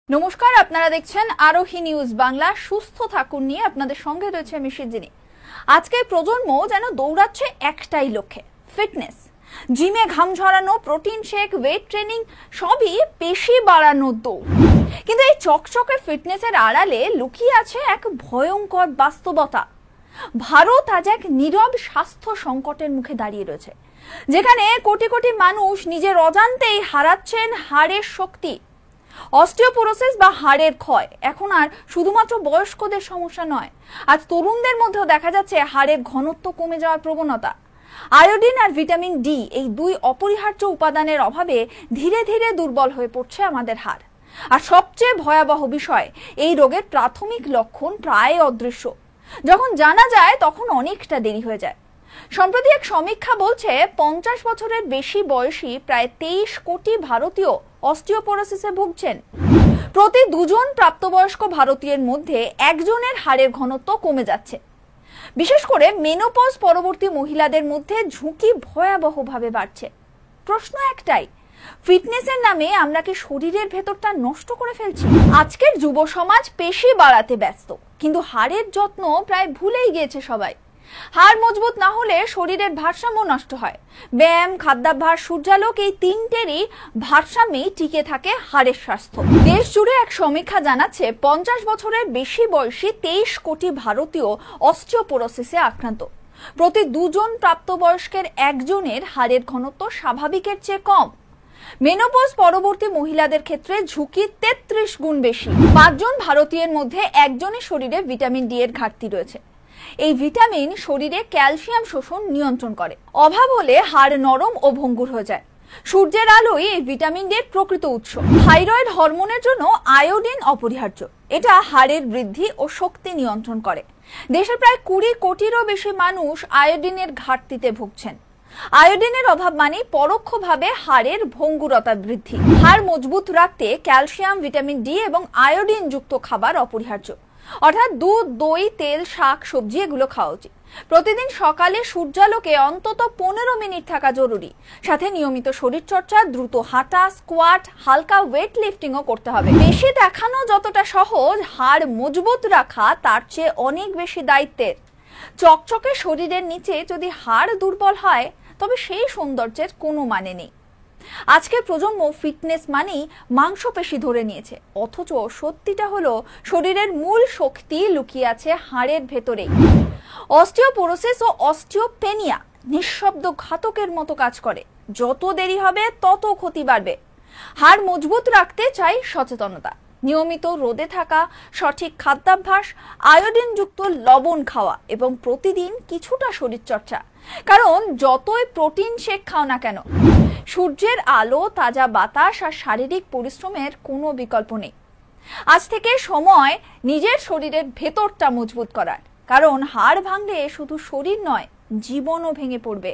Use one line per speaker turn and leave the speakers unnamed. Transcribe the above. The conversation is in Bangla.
নমস্কার, আপনারা দেখছেন আরোহী নিউজ বাংলা। সুস্থ থাকুন নিয়ে আপনাদের সঙ্গে রয়েছে আমি সিজিনি। আজকের প্রজন্ম যেন দৌড়াচ্ছে একটাই লক্ষ্যে, ফিটনেস। জিমে ঘাম ঝরানো, প্রোটিন শেক, ওয়েট ট্রেনিং সবই পেশি বাড়ানোর দৌড়। কিন্তু এই চকচকে ফিটনেসের আড়ালে লুকিয়ে আছে এক ভয়ঙ্কর বাস্তবতা। ভারত আজ এক নীরব স্বাস্থ্য সংকটের মুখে দাঁড়িয়ে রয়েছে, যেখানে কোটি কোটি মানুষ নিজের অজান্তেই হারাচ্ছেন হাড়ের শক্তি। অস্টিওপোরোসিস বা হাড়ের ক্ষয় এখন আর শুধুমাত্র বয়স্কদের সমস্যা নয়, আজ তরুণদের মধ্যেও দেখা যাচ্ছে হাড়ের ঘনত্ব কমে যাওয়ার প্রবণতা। আয়োডিন আর ভিটামিন ডি, এই দুই অপরিহার্য উপাদানের অভাবে ধীরে ধীরে দুর্বল হয়ে পড়ছে আমাদের হাড়। আর সবচেয়ে ভয়াবহ বিষয়, এই রোগের প্রাথমিক লক্ষণ প্রায় অদৃশ্য। যখন জানা যায় তখন অনেকটা দেরি হয়ে যায়। সম্প্রতি এক সমীক্ষা বলছে 50 বছরের বেশি বয়সী প্রায় 23 কোটি ভারতীয় অস্টিওপোরোসিসে ভুগছেন। প্রতি 2 জন প্রাপ্তবয়স্ক ভারতীয়ের মধ্যে একজনের হাড়ের ঘনত্ব কমে যাচ্ছে। বিশেষ করে মেনোপজ পরবর্তী মহিলাদের মধ্যে ঝুঁকি ভয়াবহভাবে বাড়ছে। প্রশ্ন একটাই, ফিটনেসের নামে আমরা কি শরীরের ভেতরটা নষ্ট করে ফেলছি? আজকের যুব সমাজ পেশি বাড়াতে ব্যস্ত, কিন্তু হাড়ের যত্ন প্রায় ভুলেই গিয়েছে সবাই। হাড় মজবুত না হলে শরীরের ভারসাম্য নষ্ট হয়। ব্যায়াম, খাদ্যাভ্যাস, সূর্যালোক, এই তিনটেরই ভারসাম্যেই টিকে থাকে হাড়ের স্বাস্থ্য। দেশ জুড়ে এক সমীক্ষা জানাচ্ছে 50 বছরের বেশি বয়সী 23 কোটি ভারতীয় অস্টিওপোরোসিসে আক্রান্ত। প্রতি 2 জন প্রাপ্তবয়স্কের একজনের হাড়ের ঘনত্ব স্বাভাবিকের চেয়ে কম। মেনোপজ পরবর্তী মহিলাদের ক্ষেত্রে ঝুঁকি 33 গুণ বেশি। 5 জন ভারতীয়ের মধ্যে একজনের শরীরে ভিটামিন ডি এর ঘাটতি রয়েছে। এই ভিটামিন শরীরে ক্যালসিয়াম শোষণ নিয়ন্ত্রণ করে। অভাব হলে হাড় নরম ও ভঙ্গুর হয়ে যায়। সূর্যের আলোই এই ভিটামিন ডি এর প্রকৃত উৎস। থাইরয়েড হরমোনের জন্য আয়োডিন অপরিহার্য। এটা হাড়ের বৃদ্ধি ও শক্তি নিয়ন্ত্রণ করে। দেশের প্রায় 20 কোটিরও বেশি মানুষ আয়োডিনের ঘাটতিতে ভুগছেন। আয়োডিনের অভাব মানে পরোক্ষভাবে হাড়ের ভঙ্গুরতা বৃদ্ধি। হাড় মজবুত রাখতে ক্যালসিয়াম, ভিটামিন ডি এবং আয়োডিন যুক্ত খাবার অপরিহার্য। অর্থাৎ দুধ, দই, তেল, শাক, সবজি এগুলো খাওয়া উচিত। প্রতিদিন সকালে সূর্যালোকে অন্তত 15 মিনিট থাকা জরুরি। সাথে নিয়মিত শরীরচর্চা, দ্রুত হাঁটা, স্কোয়াট, হালকা ওয়েট লিফটিংও করতে হবে। বেশি দেখানো যতটা সহজ, হাড় মজবুত রাখা তার চেয়ে অনেক বেশি দায়িত্বের। চকচকে শরীরের নিচে যদি হাড় দুর্বল হয়, তবে সেই সৌন্দর্যের কোনো মানে নেই। আজকের প্রজন্ম ফিটনেস মানেই মাংসপেশি ধরে নিয়েছে, অথচ সত্যিটা হলো শরীরের মূল শক্তি লুকিয়ে আছে হাড়ের ভেতরেই। অস্টিওপোরোসিস ও অস্টিওপেনিয়া নিঃশব্দ ঘাতকের মতো কাজ করে। যত দেরি হবে তত ক্ষতি বাড়বে। হাড় মজবুত রাখতে চাই সচেতনতা, নিয়মিত রোদে থাকা, সঠিক খাদ্যাভ্যাস, আয়োডিন যুক্ত লবণ খাওয়া এবং প্রতিদিন কিছুটা শরীরচর্চা। কারণ যতই প্রোটিন শেক খাও না কেন, সূর্যের আলো, তাজা বাতাস আর শারীরিক পরিশ্রমের কোনো বিকল্প নেই। আজ থেকে সময় নিজের শরীরের ভেতরটা মজবুত করার, কারণ হাড় ভাঙলে শুধু শরীর নয়, জীবনও ভেঙে পড়বে।